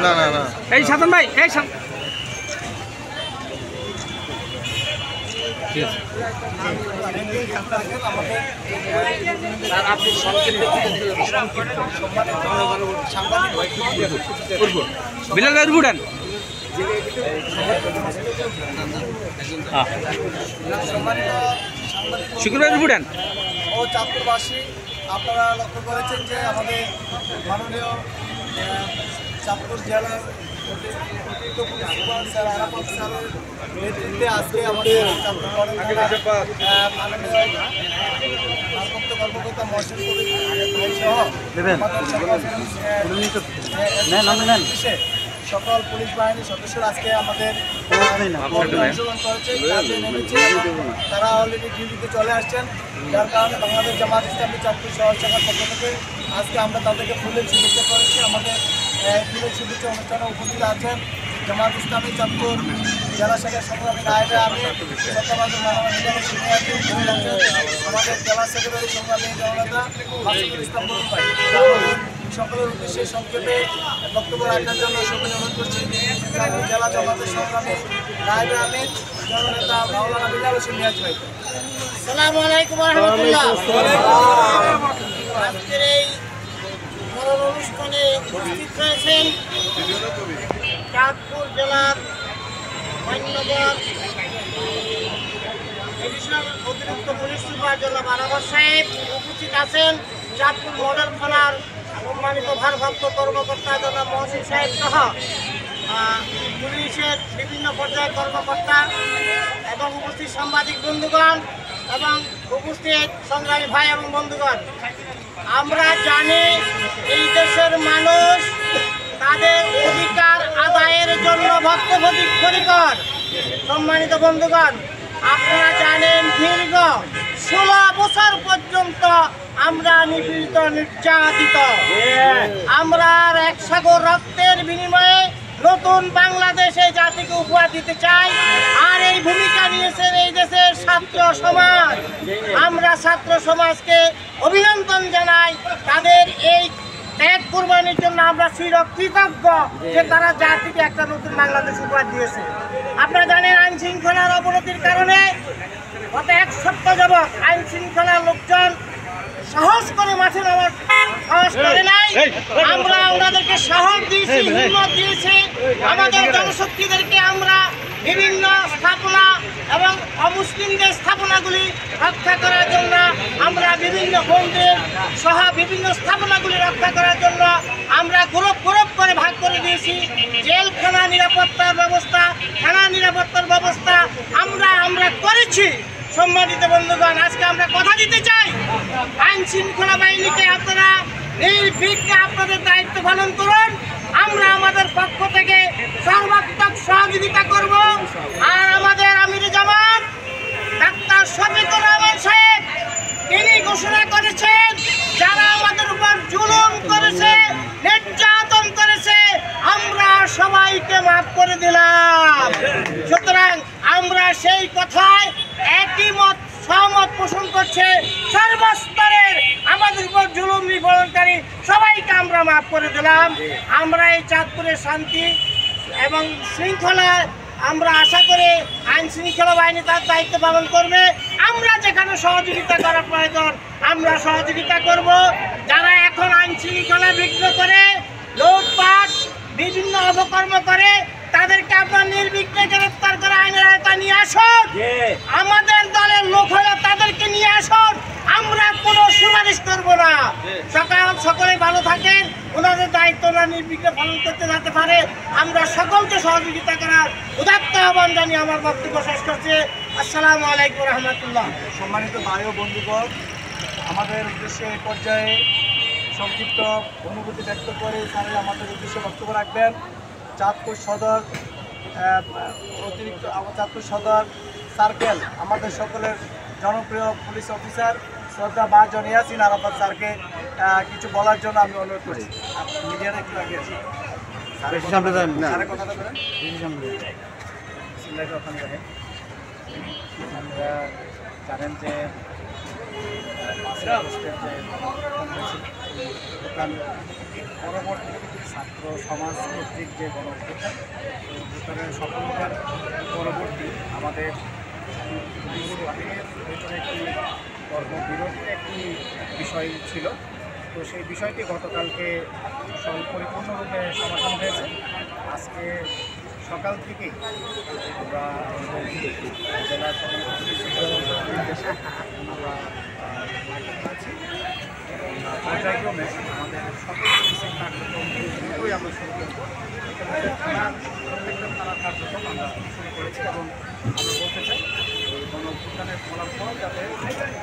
না না না এই সাধন ভাই এই বিলাল ভাই উঠেন শুক্রবার উঠেন ও চাঁদপুরবাসী, আপনারা লক্ষ্য করেছেন যে আমাদের মাননীয় চাঁদপুর জেলার অতিরিক্ত পুলিশ সুপার স্যার আরাফাত স্যারের নেতৃত্বে আজকে আমাদের চাঁদপুর মাননীয় ভারপ্রাপ্ত কর্মকর্তা মহসিন সহ সকল পুলিশ বাহিনীর সদস্যরা আজকে আমাদের অংশগ্রহণ করেছে, কাজে নেমেছে। তারা অলরেডি ডিউটিতে চলে আসছেন, যার কারণে বাংলাদেশ জামাত ইসলামী চাঁদপুর শহর শাখার পক্ষ থেকে আজকে আমরা তাদেরকে ফুলের শুভেচ্ছা করেছি। আমাদের ফুলের শুভেচ্ছা অনুষ্ঠানে উপস্থিত আছেন জামাত ইসলামী চাঁদপুর জেলা শাখার সংগ্রামী নায়েবে আমি আমাদের জেলা সেক্রেটারি সংগ্রামী জননেতা মাসুদুল ইসলাম বরুণ ভাই। সকলের উদ্দেশ্যে সংক্ষেপে বক্তব্য রাখার জন্য সবাই অনুরোধ করছি জেলা জামাতের সংগ্রামী নায়েবে আমি জননেতা মাওলানা বিলাল হোসেন মিয়াজ ভাই। আসসালামু আলাইকুম ওয়া রাহমাতুল্লাহ। আজকের এই মরণ অনুষ্ঠানে উপস্থিত রয়েছেন চাঁদপুর জেলার মান্যবর এডিশনাল অতিরিক্ত পুলিশ সুপার জনাব আরাফাত সাহেব, উপস্থিত আছেন চাঁদপুর মডেল থানার সম্মানিত ভারপ্রাপ্ত কর্মকর্তা জনাব মহসিন সাহেব সহ পুলিশের বিভিন্ন পর্যায়ের কর্মকর্তা এবং উপস্থিত সাংবাদিক বন্ধুগণ এবং উপস্থিত সংগ্রামী ভাই এবং বন্ধুগণ। আমরা জানি এই দেশের মানুষ তাদের অধিকার আদায়ের জন্য বদ্ধপরিকর। সম্মানিত বন্ধুগণ, আপনারা জানেন দীর্ঘ 16 বছর পর্যন্ত আমরা নিপীড়িত নির্যাতিত। আমরা এক সাগর রক্তের বিনিময়ে নতুন বাংলাদেশে জাতিকে উপহার দিতে চাই, আর এই ভূমিকা নিয়েছেন এই দেশের ছাত্র সমাজ। আমরা ছাত্র সমাজকে অভিনন্দন জানাই, তাদের এই ত্যাগ কুরবানির জন্য আমরা চিরকৃতজ্ঞ যে তারা জাতিকে একটা নতুন বাংলাদেশ উপহার দিয়েছে। আপনারা জানেন আইন শৃঙ্খলার অবনতির কারণে গত 1 সপ্তাহ যাবৎ আইন শৃঙ্খলার লোকজন সাহস করে মাঠে নামার সাহস করে নাই। আমরা ওনাদেরকে সাহস দিয়েছি, হিম্মত দিয়েছি। আমাদের জনশক্তিদেরকে আমরা বিভিন্ন স্থাপনা এবং অমুসলিমদের স্থাপনাগুলি রক্ষা করার জন্য আমরা বিভিন্ন মন্দির সহ বিভিন্ন স্থাপনাগুলি রক্ষা করার জন্য আমরা গ্রুপ করে ভাগ করে দিয়েছি। জেলখানা নিরাপত্তার ব্যবস্থা, থানা নিরাপত্তার ব্যবস্থা আমরা করেছি। সম্মানিত বন্ধুগণ, আজকে আমরা কথা দিতে চাই আইন শৃঙ্খলা বাহিনীকে আপনারা নির্বিঘ্নে আপনাদের দায়িত্ব পালন করুন। আমরা আমাদের পক্ষ থেকে সর্বাত্মক সহযোগিতা করব। আর আমাদের আমির জামাত ডাক্তার শফিকুর রহমান সাহেব তিনি ঘোষণা করেছেন যারা আমাদের উপর জুলুম করেছে, নির্যাতন করেছে, আমরা সবাইকে মাফ করে দিলাম। সুতরাং আমরা সেই কথায় একই সহমত পোষণ করছে সর্বস্তরের আমাদের উপর জুলুম নিবারণকারী সবাইকে আমরা মাফ করে দিলাম। আমরা এই চাঁদপুরের শান্তি এবং শৃঙ্খলা আমরা আশা করি আইন শৃঙ্খলা বাহিনী তার দায়িত্ব পালন করবে। আমরা যেখানে সহযোগিতা করা প্রয়োজন আমরা সহযোগিতা করব। যারা এখন আইন শৃঙ্খলা বিঘ্ন করে, লুটপাট, বিভিন্ন অপকর্ম করে, তাদেরকে আপনার নির্বিঘ্নে গ্রেফতার করে আইনের আওতায় নিয়ে আসুন। আমাদের দলের লোক হলে তাদেরকে নিয়ে আসুন, আমরা কোনো সুপারিশ করব না। সকলে ভালো থাকেন, ওনাদের দায়িত্ব ওরা নির্বিঘ্নে পালন করতে যেতে পারে। আমরা সকলকে সহযোগিতা করার উদাত্ত আহ্বান জানিয়ে আমার বক্তব্য শেষ করছি। আসসালামু আলাইকুম রহমতুল্লাহ। সম্মানিত ভাই ও বন্ধুগণ, আমাদের উদ্দেশ্যে এই পর্যায়ে সংক্ষিপ্ত অনুভূতি ব্যক্ত করে স্যারের আমাদের উদ্দেশ্যে বক্তব্য রাখবেন চাঁদপুর সদর চাঁদপুর সদর সার্কেল আমাদের সকলের জনপ্রিয় পুলিশ অফিসার শ্রদ্ধা মহাজন ইয়াসিন আরাফাত স্যারকে কিছু বলার জন্য আমি অনুরোধ করছি। মিডিয়াটা একটু আগে আছি, কথাটা বলেন। আমরা জানেন যে আগস্টের যে অভ্যুত্থান পরবর্তী ছাত্র সমাজ কর্তৃক যে গণঅভ্যুত্থান অভ্যুত্থানের সফলতার পরবর্তী আমাদের বাহিনীর ভেতরে একটি কর্মবিরতির একটি বিষয় ছিল। তো সেই বিষয়টি গতকালকে পরিপূর্ণরূপে সমাধান হয়েছে। আজকে সকাল থেকেই আমরা জেলা নির্দেশে আমরা আছি এবং পর্যায়ক্রমে আমাদের সকল পুলিশের কার্যক্রম দ্রুতই আমরা শুরু করব। প্রত্যেকটা থানার কার্যক্রম আমরা শুরু করেছি এবং আমরা বলতে চাই এই গণঅভ্যুত্থানের ফলাফল যাতে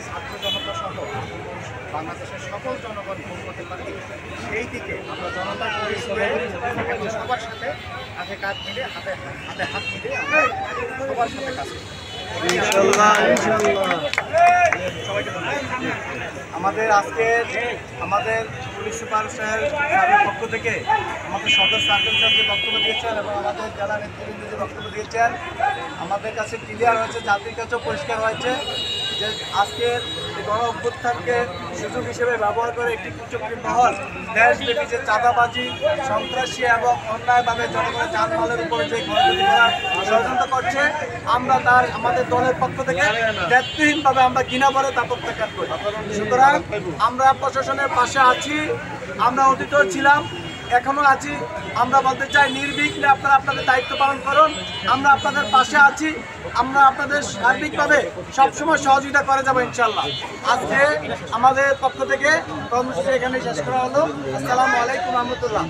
ছাত্র জনতা সহ বাংলাদেশের সকল জনগণ ভোগ করতে পারে সেই দিকে আমরা জনতা পুলিশ হয়ে এবং সবার সাথে হাতে কাঁধ মিলে হাতে হাত মিলে আমরা সবার সাথে কাজ করি। সবাইকে ধন্যবাদ। আমাদের পুলিশ সুপার সাহেবের পক্ষ থেকে আমাদের সদর সার্কেল সাহেব যে বক্তব্য দিয়েছেন এবং আমাদের জেলা নেতৃবৃন্দ যে বক্তব্য দিয়েছেন আমাদের কাছে ক্লিয়ার হয়েছে, জাতির কাছেও পরিষ্কার হয়েছে যে আজকের গণ অভ্যুত্থানকে সুযোগ হিসেবে ব্যবহার করে একটি কুচক্রী মহল দেশব্যাপী যে চাঁদাবাজি, সন্ত্রাসী এবং অন্যায়ভাবে জনগণের যানমালের উপরে যে ক্ষয়ক্ষতি করার ষড়যন্ত্র করছে, আমরা আমাদের দলের পক্ষ থেকে দায়িত্বহীনভাবে আমরা ঘৃণাভরে তা প্রত্যাখ্যান করি। সুতরাং আমরা প্রশাসনের পাশে আছি, আমরা অতীতেও ছিলাম, এখনও আছি। আমরা বলতে চাই নির্বিঘ্নে আপনারা আপনাদের দায়িত্ব পালন করুন, আমরা আপনাদের পাশে আছি, আমরা আপনাদের সার্বিকভাবে সবসময় সহযোগিতা করে যাবো ইনশাল্লাহ। আজকে আমাদের পক্ষ থেকে কর্মসূচি এখানে শেষ করা হলো। আসসালামু আলাইকুম রহমতুল্লাহ।